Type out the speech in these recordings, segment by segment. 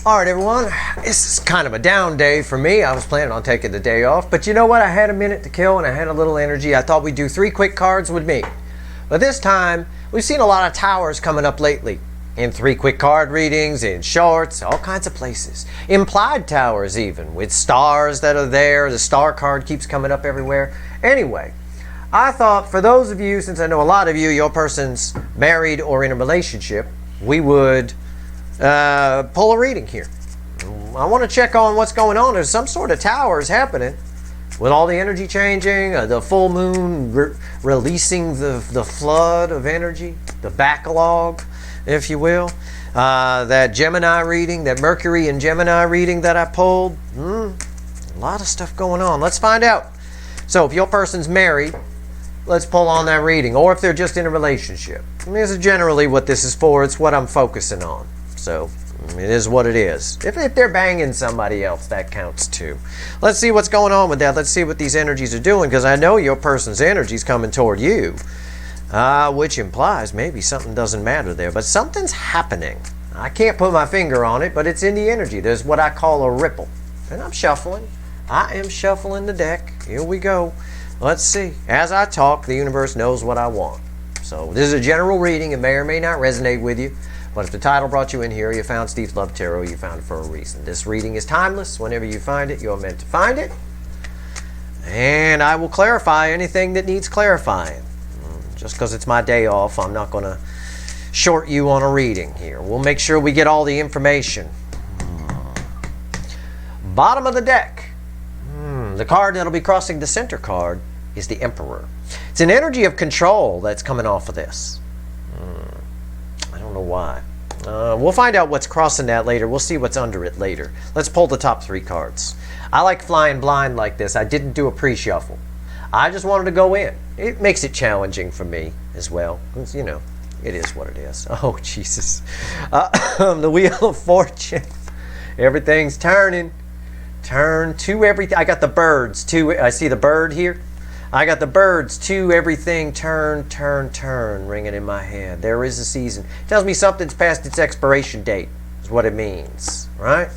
All right, everyone, this is kind of a down day for me. I was planning on taking the day off, but you know what? I had a minute to kill and I had a little energy. I thought we'd do 3 quick cards with me. But this time, we've seen a lot of towers coming up lately. In 3 quick card readings, in shorts, all kinds of places. Implied towers even, with stars that are there. The star card keeps coming up everywhere. Anyway, I thought for those of you, since I know a lot of you, your person's married or in a relationship, we would pull a reading here. I want to check on what's going on. There's some sort of towers happening with all the energy changing, the full moon releasing the flood of energy, the backlog, if you will. That Gemini reading, that Mercury and Gemini reading that I pulled. A lot of stuff going on. Let's find out. So if your person's married, let's pull on that reading. Or if they're just in a relationship. This is generally what this is for. It's what I'm focusing on. So it is what it is. If they're banging somebody else, that counts too. Let's see what's going on with that. Let's see what these energies are doing, because I know your person's energy is coming toward you, which implies maybe something doesn't matter there. But something's happening. I can't put my finger on it, but it's in the energy. There's what I call a ripple. And I'm shuffling. I am shuffling the deck. Here we go. Let's see. As I talk, the universe knows what I want. So this is a general reading. It may or may not resonate with you. But if the title brought you in here, you found Steve's Love Tarot, you found it for a reason. This reading is timeless. Whenever you find it, you're meant to find it. And I will clarify anything that needs clarifying. Just because it's my day off, I'm not going to short you on a reading here. We'll make sure we get all the information. Bottom of the deck. The card that'll be crossing the center card is the Emperor. It's an energy of control that's coming off of this. I don't know why. We'll find out what's crossing that later. We'll see what's under it later. Let's pull the top 3 cards. I like flying blind like this. I didn't do a pre-shuffle. I just wanted to go in. It makes it challenging for me as well. You know, it is what it is. Oh, Jesus. The Wheel of Fortune. Everything's turning. Turn to everything. I got the birds too. I see the bird here. I got the birds to everything, turn, turn, turn, ringing in my head. There is a season. It tells me something's past its expiration date, is what it means, right?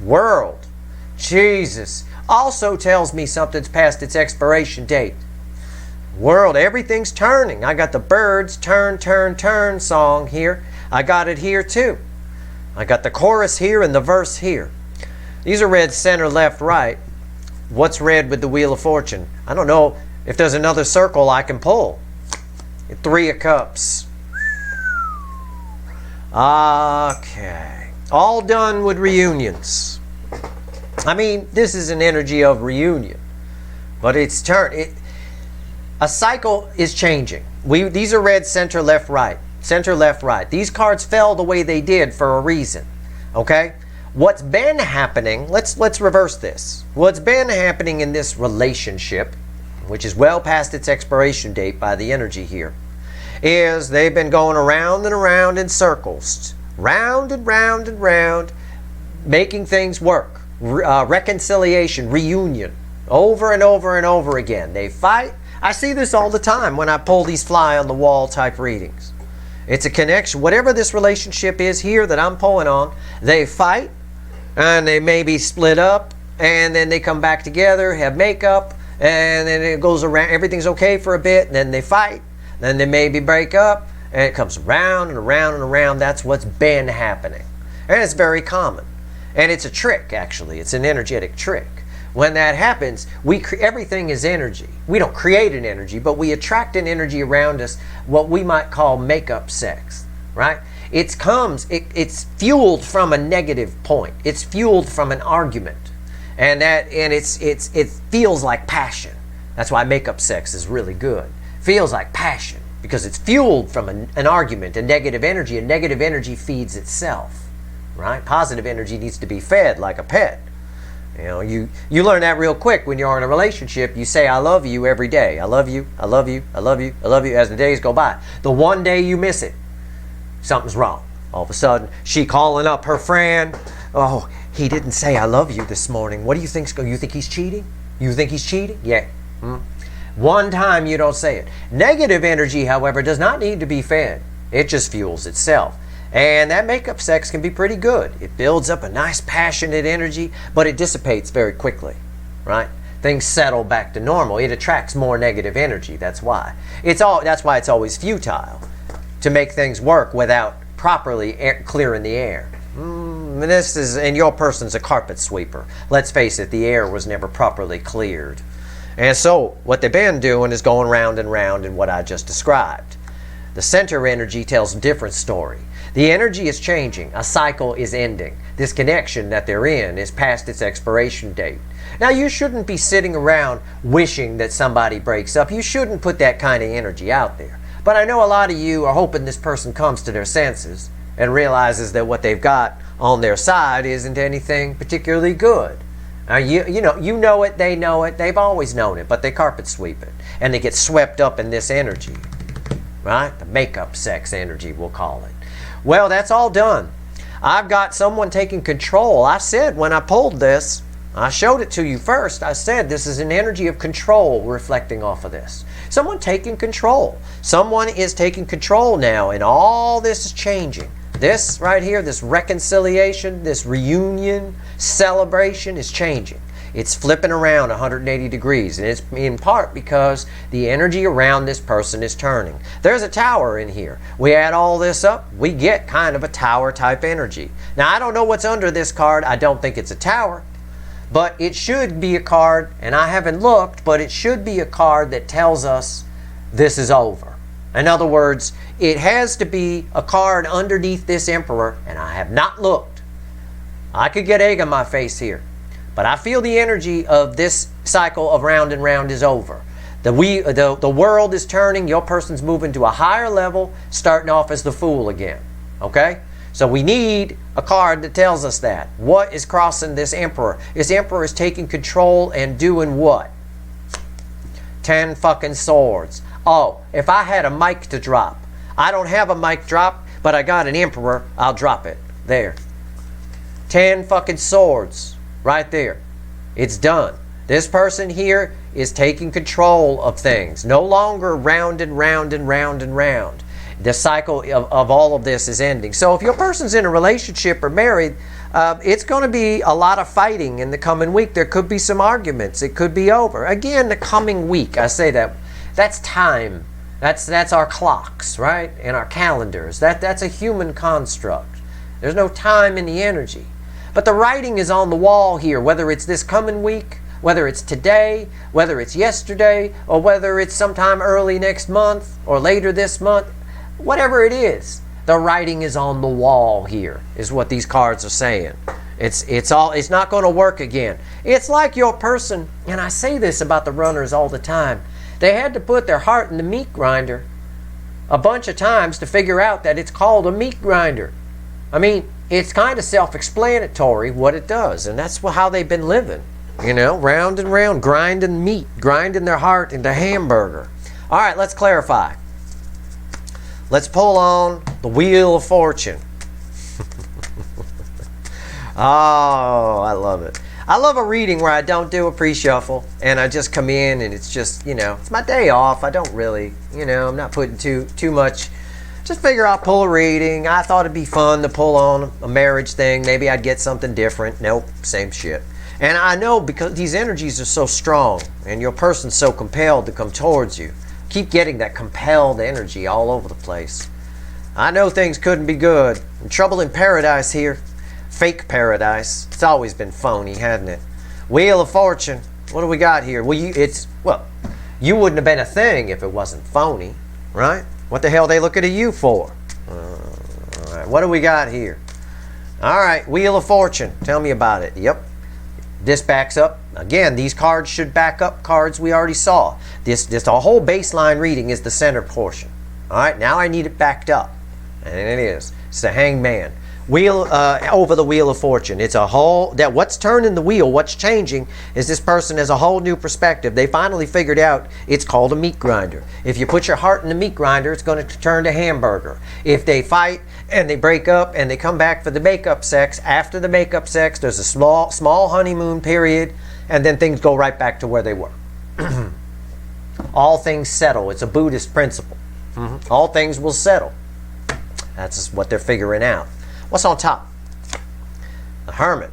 World, Jesus, also tells me something's past its expiration date. World, everything's turning. I got the birds, turn, turn, turn song here. I got it here too. I got the chorus here and the verse here. These are read center, left, right. What's red with the Wheel of Fortune? I don't know if there's another circle I can pull. 3 of Cups. Okay. All done with reunions. I mean, this is an energy of reunion. But it's a cycle is changing. These are read center, left, right. Center, left, right. These cards fell the way they did for a reason. Okay? What's been happening, let's reverse this. What's been happening in this relationship, which is well past its expiration date by the energy here, is they've been going around and around in circles. Round and round and round, making things work. Reconciliation, reunion, over and over and over again. They fight. I see this all the time when I pull these fly on the wall type readings. It's a connection. Whatever this relationship is here that I'm pulling on, they fight. And they maybe split up, and then they come back together, have makeup, and then it goes around. Everything's okay for a bit, and then they fight. Then they maybe break up, and it comes around and around and around. That's what's been happening. And it's very common. And it's a trick, actually. It's an energetic trick. When that happens, everything is energy. We don't create an energy, but we attract an energy around us, what we might call makeup sex, right? It's fueled from a negative point. It's fueled from an argument. And it feels like passion. That's why makeup sex is really good. Feels like passion because it's fueled from an argument, a negative energy. And negative energy feeds itself, right? Positive energy needs to be fed like a pet. You know, you learn that real quick when you're in a relationship. You say, I love you every day. I love you, I love you, I love you, I love you as the days go by. The one day you miss it, something's wrong. All of a sudden, she calling up her friend. Oh, he didn't say I love you this morning. What do you think? You think he's cheating? You think he's cheating? Yeah. One time you don't say it. Negative energy, however, does not need to be fed. It just fuels itself. And that makeup sex can be pretty good. It builds up a nice passionate energy, but it dissipates very quickly, right? Things settle back to normal. It attracts more negative energy. That's why. That's why it's always futile to make things work without properly clearing the air. And your person's a carpet sweeper. Let's face it, the air was never properly cleared. And so what they've been doing is going round and round in what I just described. The center energy tells a different story. The energy is changing. A cycle is ending. This connection that they're in is past its expiration date. Now, you shouldn't be sitting around wishing that somebody breaks up. You shouldn't put that kind of energy out there. But I know a lot of you are hoping this person comes to their senses and realizes that what they've got on their side isn't anything particularly good. You know it, they know it, they've always known it, but they carpet sweep it. And they get swept up in this energy, right? The makeup sex energy, we'll call it. Well, that's all done. I've got someone taking control. I said when I pulled this, I showed it to you first. I said this is an energy of control reflecting off of this. Someone taking control. Someone is taking control now, and all this is changing. This right here, this reconciliation, this reunion, celebration is changing. It's flipping around 180 degrees, and it's in part because the energy around this person is turning. There's a tower in here. We add all this up, we get kind of a tower type energy. Now, I don't know what's under this card. I don't think it's a tower, but it should be a card, and I haven't looked, but it should be a card that tells us this is over. In other words, it has to be a card underneath this Emperor, and I have not looked. I could get egg on my face here. But I feel the energy of this cycle of round and round is over. The world is turning. Your person's moving to a higher level, starting off as the Fool again. Okay? So we need a card that tells us that. What is crossing this Emperor? This Emperor is taking control and doing what? 10 fucking swords. Oh, if I had a mic to drop. I don't have a mic drop, but I got an Emperor. I'll drop it. There. 10 fucking swords. Right there. It's done. This person here is taking control of things. No longer round and round and round and round. The cycle of all of this is ending. So if your person's in a relationship or married, it's going to be a lot of fighting in the coming week. There could be some arguments. It could be over. Again, the coming week. I say that. That's time. That's our clocks, right? And our calendars. That's a human construct. There's no time in the energy. But the writing is on the wall here, whether it's this coming week, whether it's today, whether it's yesterday, or whether it's sometime early next month or later this month, whatever it is, the writing is on the wall here, is what these cards are saying. It's not going to work again. It's like your person, and I say this about the runners all the time, they had to put their heart in the meat grinder a bunch of times to figure out that it's called a meat grinder. I mean, it's kind of self-explanatory what it does, and that's how they've been living, round and round, grinding meat, grinding their heart into hamburger. All right, let's clarify. Let's pull on the Wheel of Fortune. Oh, I love it. I love a reading where I don't do a pre-shuffle, and I just come in, and it's just, it's my day off. I don't really, I'm not putting too much. Just figure I'll pull a reading. I thought it'd be fun to pull on a marriage thing. Maybe I'd get something different. Nope, same shit. And I know because these energies are so strong and your person's so compelled to come towards you. Keep getting that compelled energy all over the place. I know things couldn't be good. Trouble in paradise here. Fake paradise. It's always been phony, hasn't it? Wheel of Fortune. What do we got here? Well, you wouldn't have been a thing if it wasn't phony, right? What the hell are they looking at you for? All right, what do we got here? All right, Wheel of Fortune. Tell me about it. Yep. This backs up. Again, these cards should back up cards we already saw. The whole baseline reading is the center portion. All right, now I need it backed up. And it is. It's the Hangman. Wheel over the Wheel of Fortune. It's a whole, that what's turning the wheel, what's changing is this person has a whole new perspective. They finally figured out it's called a meat grinder. If you put your heart in the meat grinder, it's going to turn to hamburger. If they fight and they break up and they come back for the makeup sex, after the makeup sex, there's a small honeymoon period, and then things go right back to where they were. All things settle. It's a Buddhist principle. All things will settle. That's what they're figuring out. What's on top? The Hermit.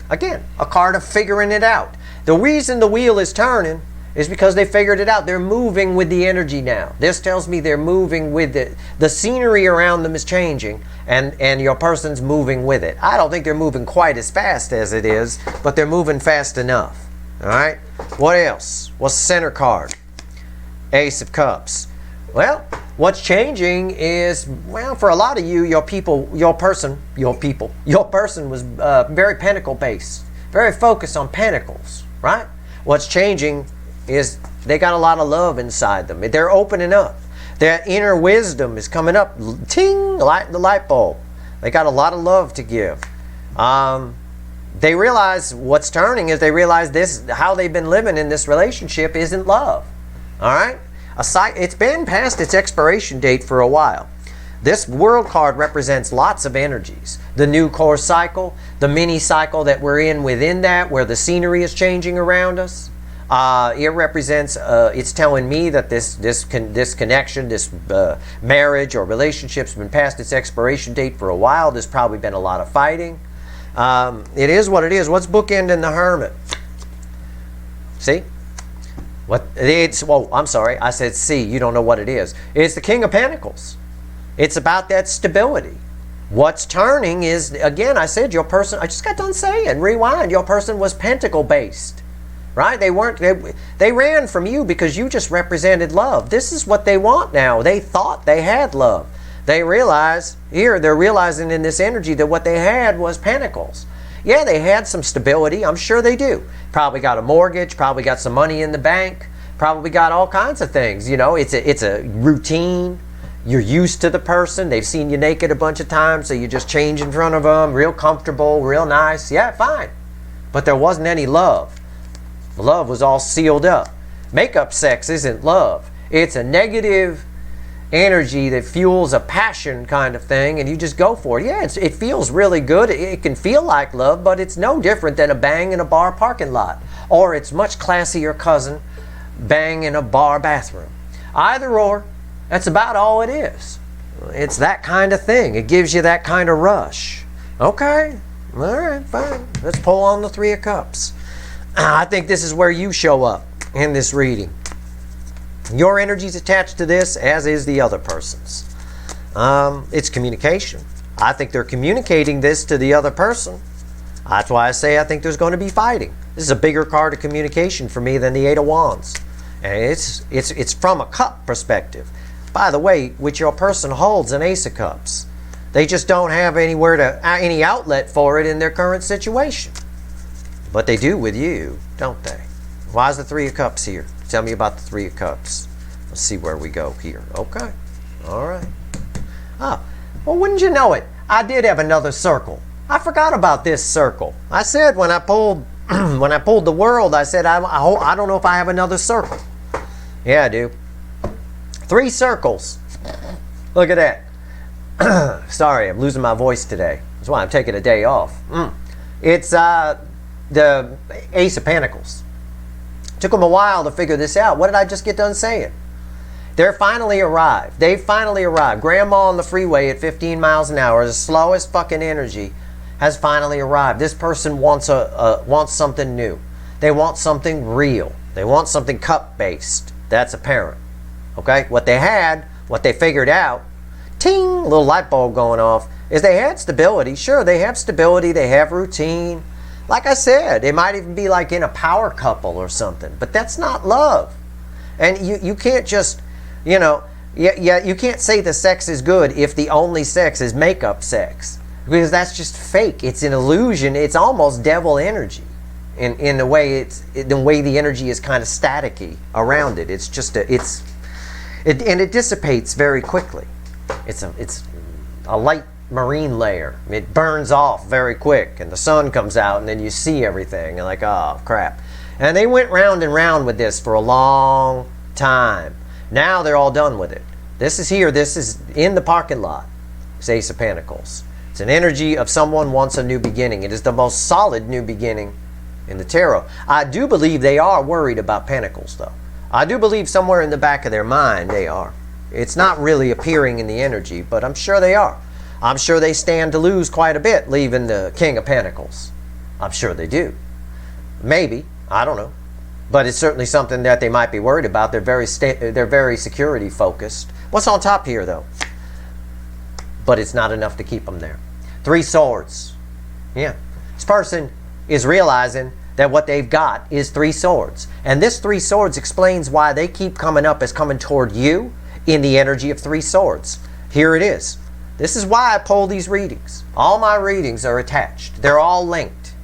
Again, a card of figuring it out. The reason the wheel is turning is because they figured it out. They're moving with the energy now. This tells me they're moving with it. The scenery around them is changing, and your person's moving with it. I don't think they're moving quite as fast as it is, but they're moving fast enough. All right? What else? What's the center card? Ace of Cups. Well, what's changing is, well, for a lot of you, your person was very pentacle based, very focused on pentacles, right? What's changing is they got a lot of love inside them. They're opening up. Their inner wisdom is coming up. Ting, the light bulb. They got a lot of love to give. They realize what's turning is they realize this, how they've been living in this relationship isn't love. All right? It's been past its expiration date for a while. This World card represents lots of energies. The new core cycle, the mini cycle that we're in within that, where the scenery is changing around us. It represents, it's telling me that this connection, this marriage or relationship's been past its expiration date for a while. There's probably been a lot of fighting. It is what it is. What's bookending the Hermit? See? I'm sorry, I said see, you don't know what it is. It's the King of Pentacles. It's about that stability. What's turning is, again, I said your person, I just got done saying, rewind, your person was pentacle based. Right? They ran from you because you just represented love. This is what they want now. They thought they had love. They realize, they're realizing in this energy that what they had was pentacles. Yeah, they had some stability. I'm sure they do. Probably got a mortgage, probably got some money in the bank, probably got all kinds of things. You know, it's a routine. You're used to the person. They've seen you naked a bunch of times, so you just change in front of them, real comfortable, real nice. Yeah, fine. But there wasn't any love. Love was all sealed up. Makeup sex isn't love. It's a negative energy that fuels a passion kind of thing, and you just go for it. Yeah, it feels really good. It can feel like love, but it's no different than a bang in a bar parking lot, or its much classier cousin, bang in a bar bathroom. Either or, that's about all it is. It's that kind of thing. It gives you that kind of rush. Okay, all right, fine. Let's pull on the Three of Cups. I think this is where you show up in this reading. Your energy's attached to this, as is the other person's. It's communication. I think they're communicating this to the other person. That's why I say I think there's going to be fighting. This is a bigger card of communication for me than the Eight of Wands. And it's from a cup perspective. By the way, which your person holds an Ace of Cups. They just don't have any outlet for it in their current situation. But they do with you, don't they? Why is the Three of Cups here? Tell me about the Three of Cups. Let's see where we go here. Okay. All right. Oh, well, wouldn't you know it? I did have another circle. I forgot about this circle. I said when I pulled the World, I said I don't know if I have another circle. Yeah, I do. 3 circles. Look at that. Sorry, I'm losing my voice today. That's why I'm taking a day off. It's the Ace of Pentacles. Took them a while to figure this out. What did I just get done saying? They're finally arrived. They've finally arrived. Grandma on the freeway at 15 miles an hour, the slowest fucking energy, has finally arrived. This person wants something new. They want something real. They want something cup-based. That's apparent. Okay? What they figured out, ting, a little light bulb going off, is they had stability. Sure, they have stability. They have routine. Like I said, it might even be like in a power couple or something, but that's not love. And you can't just, you can't say the sex is good if the only sex is makeup sex, because that's just fake. It's an illusion. It's almost devil energy in the way the energy is kind of staticky around it. It's just and it dissipates very quickly. It's a light marine layer. It burns off very quick, and the sun comes out, and then you see everything. You're like, oh crap. And they went round and round with this for a long time. Now they're all done with it. This is here. This is in the parking lot. It's Ace of Pentacles. It's an energy of someone wants a new beginning. It is the most solid new beginning in the tarot. I do believe they are worried about Pentacles, though. I do believe somewhere in the back of their mind they are. It's not really appearing in the energy, but I'm sure they are. I'm sure they stand to lose quite a bit leaving the King of Pentacles. I'm sure they do. Maybe. I don't know. But it's certainly something that they might be worried about. They're very security focused. What's on top here, though? But it's not enough to keep them there. 3 swords. Yeah. This person is realizing that what they've got is 3 swords. And this 3 swords explains why they keep coming up as coming toward you in the energy of 3 swords. Here it is. This is why I pull these readings. All my readings are attached. They're all linked.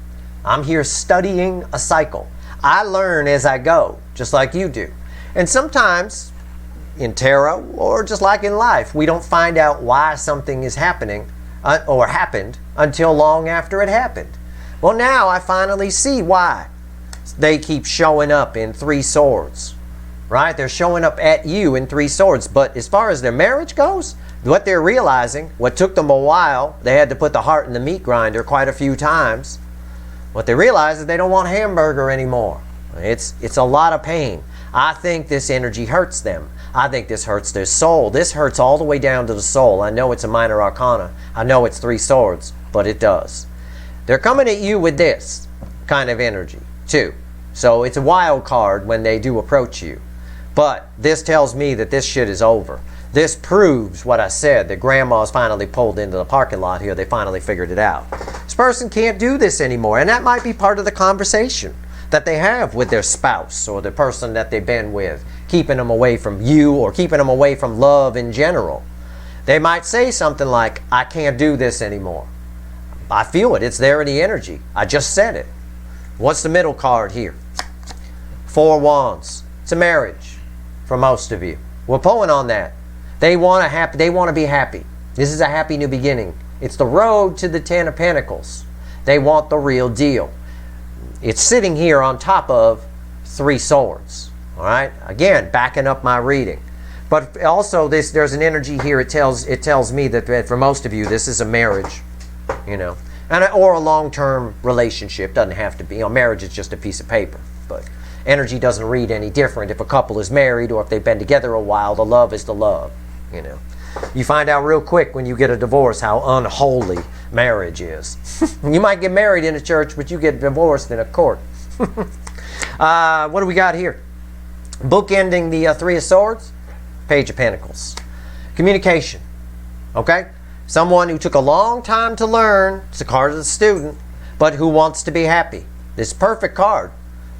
I'm here studying a cycle. I learn as I go, just like you do. And sometimes, in tarot, or just like in life, we don't find out why something is happening or happened until long after it happened. Well, now I finally see why they keep showing up in 3 swords. Right? They're showing up at you in 3 swords. But as far as their marriage goes, what they're realizing, what took them a while, they had to put the heart in the meat grinder quite a few times. What they realize is they don't want hamburger anymore. It's a lot of pain. I think this energy hurts them. I think this hurts their soul. This hurts all the way down to the soul. I know it's a minor arcana. I know it's 3 swords, but it does. They're coming at you with this kind of energy, too. So it's a wild card when they do approach you. But this tells me that this shit is over. This proves what I said, that grandma's finally pulled into the parking lot here. They finally figured it out. This person can't do this anymore. And that might be part of the conversation that they have with their spouse or the person that they've been with, keeping them away from you or keeping them away from love in general. They might say something like, I can't do this anymore. I feel it. It's there in the energy. I just said it. What's the middle card here? 4 Wands. It's a marriage for most of you. We're pulling on that. They want to be happy. This is a happy new beginning. It's the road to the 10 of Pentacles. They want the real deal. It's sitting here on top of 3 swords. All right? Again, backing up my reading. But also there's an energy here. It tells me that for most of you, this is a marriage, you know, or a long-term relationship. Doesn't have to be. You know, marriage is just a piece of paper. But energy doesn't read any different if a couple is married or if they've been together a while. The love is the love, you know. You find out real quick when you get a divorce how unholy marriage is. You might get married in a church, but you get divorced in a court. What do we got here? Bookending the 3 of Swords, Page of Pentacles. Communication. Okay? Someone who took a long time to learn. It's a card of the student, but who wants to be happy. This perfect card.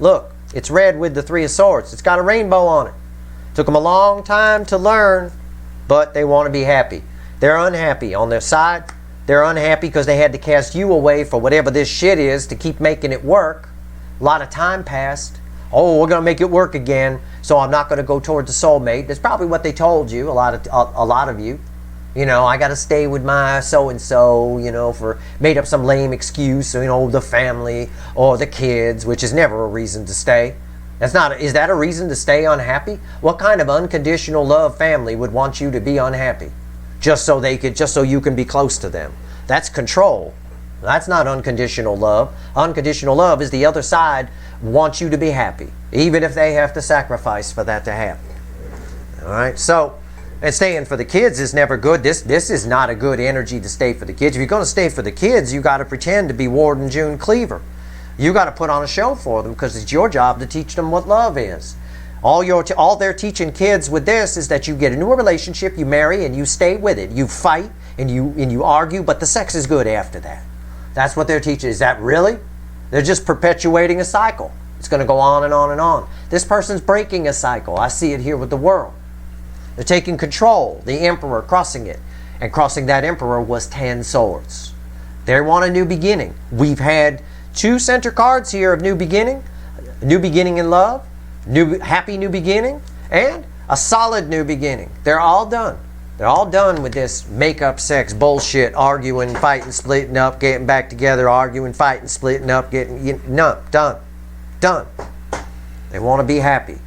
Look, it's red with the 3 of Swords. It's got a rainbow on it. Took them a long time to learn, but they want to be happy. They're unhappy on their side. They're unhappy because they had to cast you away for whatever this shit is to keep making it work. A lot of time passed. Oh, we're going to make it work again, so I'm not going to go toward the soulmate. That's probably what they told you, a lot of you. You know, I got to stay with my so-and-so, you know, made up some lame excuse, you know, the family or the kids, which is never a reason to stay. Is that a reason to stay unhappy? What kind of unconditional love family would want you to be unhappy? Just so you can be close to them. That's control. That's not unconditional love. Unconditional love is the other side wants you to be happy, even if they have to sacrifice for that to happen. All right, so, and staying for the kids is never good. This is not a good energy to stay for the kids. If you're going to stay for the kids, you got to pretend to be Warden June Cleaver. You got to put on a show for them because it's your job to teach them what love is. All they're teaching kids with this is that you get into a relationship, you marry, and you stay with it. You fight and you argue, but the sex is good after that. That's what they're teaching. Is that really? They're just perpetuating a cycle. It's going to go on and on and on. This person's breaking a cycle. I see it here with the world. They're taking control. The Emperor crossing it. And crossing that Emperor was 10 swords. They want a new beginning. We've had 2 center cards here of new beginning in love, happy new beginning, and a solid new beginning. They're all done. They're all done with this make-up sex bullshit, arguing, fighting, splitting up, getting back together, arguing, fighting, splitting up, done. They want to be happy.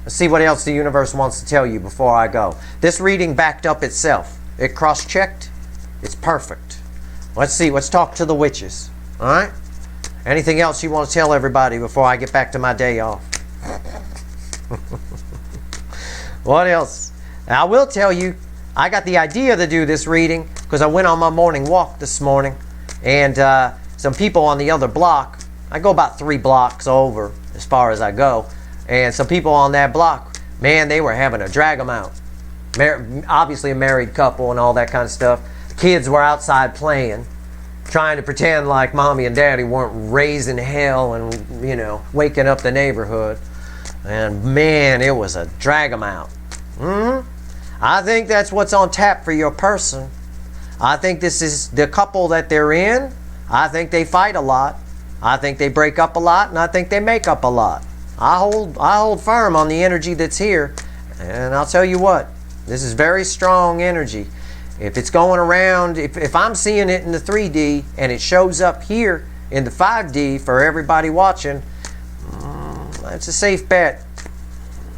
Let's see what else the universe wants to tell you before I go. This reading backed up itself. It cross-checked. It's perfect. Let's see. Let's talk to the witches. All right? Anything else you want to tell everybody before I get back to my day off? What else? I will tell you, I got the idea to do this reading because I went on my morning walk this morning, and some people on the other block, I go about 3 blocks over as far as I go, and some people on that block, man, they were having to drag them out. Obviously a married couple and all that kind of stuff. The kids were outside playing, trying to pretend like mommy and daddy weren't raising hell and, you know, waking up the neighborhood. And man, it was a drag them out. I think that's what's on tap for your person. I think this is the couple that they're in. I think they fight a lot. I think they break up a lot, and I think they make up a lot. I hold firm on the energy that's here, and I'll tell you what, this is very strong energy. If it's going around, if I'm seeing it in the 3D and it shows up here in the 5D for everybody watching, that's a safe bet.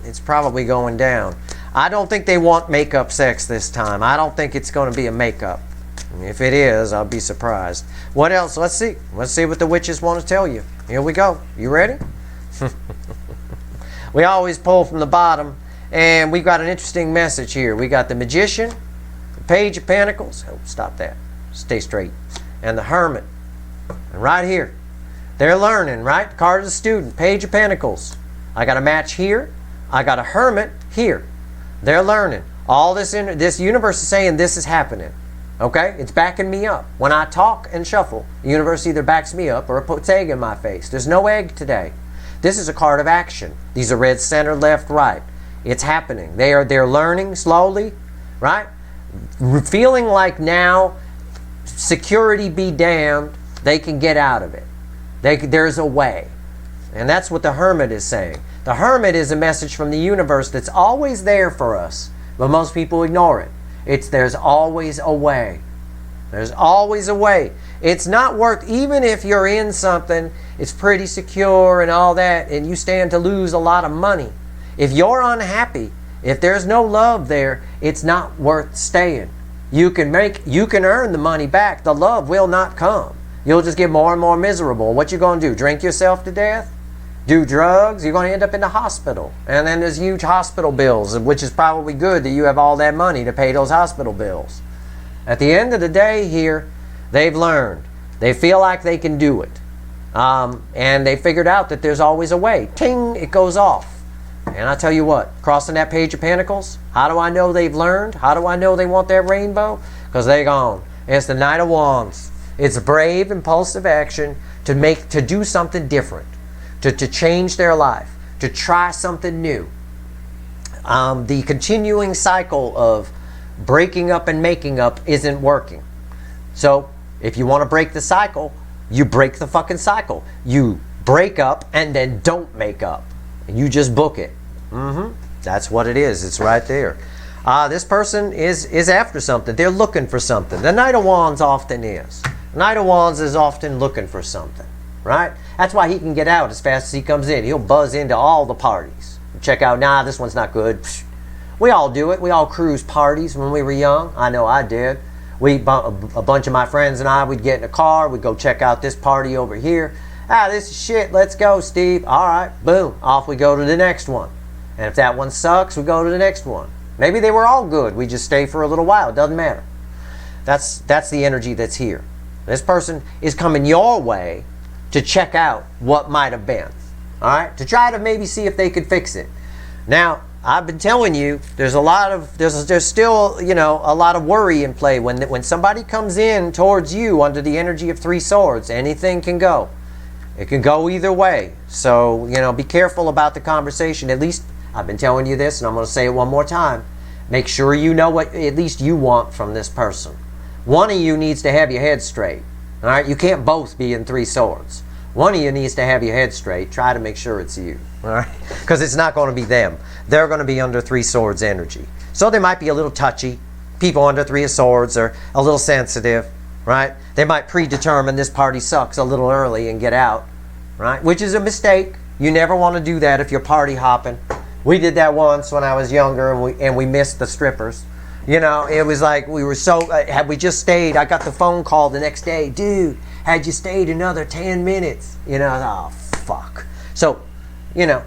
It's probably going down. I don't think they want makeup sex this time. I don't think it's going to be a makeup. If it is, I'll be surprised. What else? Let's see. Let's see what the witches want to tell you. Here we go. You ready? We always pull from the bottom, and we've got an interesting message here. We got the Magician, the Page of Pentacles. Oh, stop that. Stay straight. And the Hermit. And right here, they're learning, right? Card of the Student, Page of Pentacles. I got a match here. I got a Hermit here. They're learning. All this universe is saying this is happening. Okay? It's backing me up. When I talk and shuffle, the universe either backs me up or puts egg in my face. There's no egg today. This is a card of action. These are red, center, left, right. It's happening. They're learning slowly, right? Feeling like now, security be damned, they can get out of it. There's a way. And that's what the Hermit is saying. The Hermit is a message from the universe that's always there for us, but most people ignore it. There's always a way. There's always a way. It's not worth, even if you're in something, it's pretty secure and all that, and you stand to lose a lot of money. If you're unhappy, if there's no love there, it's not worth staying. You can earn the money back. The love will not come. You'll just get more and more miserable. What you going to do? Drink yourself to death? Do drugs? You're going to end up in the hospital. And then there's huge hospital bills, which is probably good that you have all that money to pay those hospital bills. At the end of the day here, they've learned. They feel like they can do it. And they figured out that there's always a way. Ting, it goes off. And I tell you what, crossing that Page of Pentacles, how do I know they've learned? How do I know they want that rainbow? Because they gone. It's the Knight of Wands. It's brave, impulsive action to do something different, to change their life, to try something new. The continuing cycle of breaking up and making up isn't working. So if you want to break the cycle, you break the fucking cycle. You break up and then don't make up. You just book it. That's what it is. It's right there. This person is after something. They're looking for something. The Knight of Wands often is. The Knight of Wands is often looking for something, right? That's why he can get out as fast as he comes in. He'll buzz into all the parties. Check out, nah, this one's not good. We all do it. We all cruise parties when we were young. I know I did. A bunch of my friends and I, we'd get in a car. We'd go check out this party over here. This is shit. Let's go, Steve. All right, boom. Off we go to the next one. And if that one sucks, we go to the next one. Maybe they were all good. We just stay for a little while. It doesn't matter. That's the energy that's here. This person is coming your way to check out what might have been. All right? To try to maybe see if they could fix it. Now, I've been telling you, there's still, you know, a lot of worry in play. When somebody comes in towards you under the energy of 3 swords, anything can go. It can go either way. So, you know, be careful about the conversation. At least I've been telling you this, and I'm going to say it one more time. Make sure you know what at least you want from this person. One of you needs to have your head straight. All right? You can't both be in 3 swords. One of you needs to have your head straight. Try to make sure it's you. All right? Because it's not going to be them. They're going to be under 3 swords energy. So they might be a little touchy. People under 3 of swords are a little sensitive. Right? They might predetermine this party sucks a little early and get out, right? Which is a mistake. You never want to do that if you're party hopping. We did that once when I was younger, and we missed the strippers. You know, it was like we were so, had we just stayed, I got the phone call the next day, dude, had you stayed another 10 minutes? You know, oh, fuck. So, you know,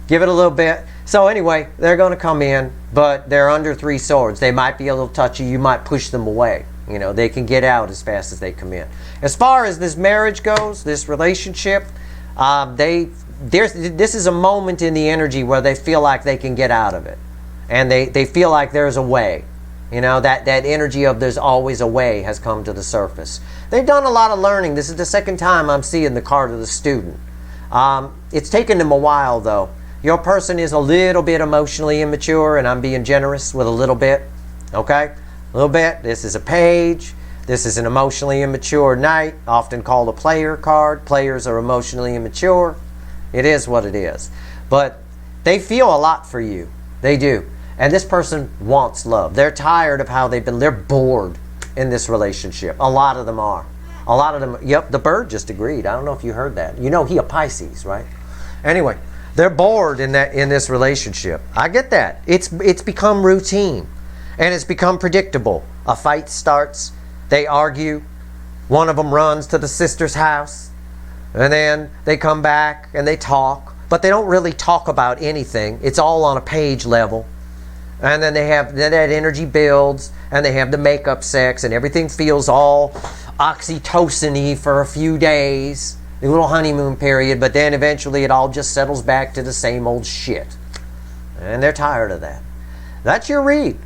give it a little bit. So anyway, they're going to come in, but they're under 3 swords. They might be a little touchy. You might push them away. You know, they can get out as fast as they come in. As far as this marriage goes, this relationship, this is a moment in the energy where they feel like they can get out of it. And they feel like there's a way. You know, that energy of there's always a way has come to the surface. They've done a lot of learning. This is the second time I'm seeing the card of the student. It's taken them a while, though. Your person is a little bit emotionally immature, and I'm being generous with a little bit. Okay? A little bit. This is a page. This is an emotionally immature knight, often called a player card. Players are emotionally immature. It is what it is. But they feel a lot for you. They do. And this person wants love. They're tired of how they're bored in this relationship. A lot of them are. A lot of them, yep, the bird just agreed. I don't know if you heard that. You know he a Pisces, right? Anyway, they're bored in this relationship. I get that. It's become routine. And it's become predictable. A fight starts. They argue. One of them runs to the sister's house. And then they come back and they talk. But they don't really talk about anything. It's all on a page level. And then then that energy builds, and they have the makeup sex, and everything feels all oxytocin-y for a few days, a little honeymoon period, but then eventually it all just settles back to the same old shit. And they're tired of that. That's your read.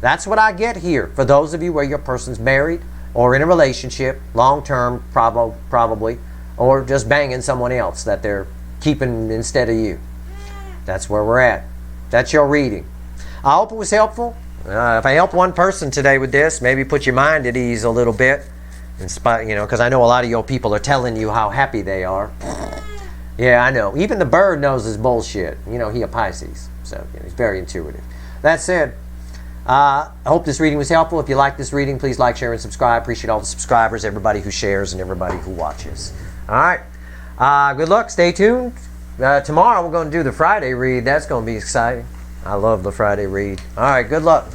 That's what I get here. For those of you where your person's married, or in a relationship, long-term probably, or just banging someone else that they're keeping instead of you. That's where we're at. That's your reading. I hope it was helpful. If I helped one person today with this, maybe put your mind at ease a little bit. Because I know a lot of your people are telling you how happy they are. Yeah, I know. Even the bird knows his bullshit. You know, he a Pisces. So he's very intuitive. That said, I hope this reading was helpful. If you like this reading, please like, share, and subscribe. Appreciate all the subscribers, everybody who shares, and everybody who watches. All right. Good luck. Stay tuned. Tomorrow we're going to do the Friday read. That's going to be exciting. I love the Friday read. All right, good luck.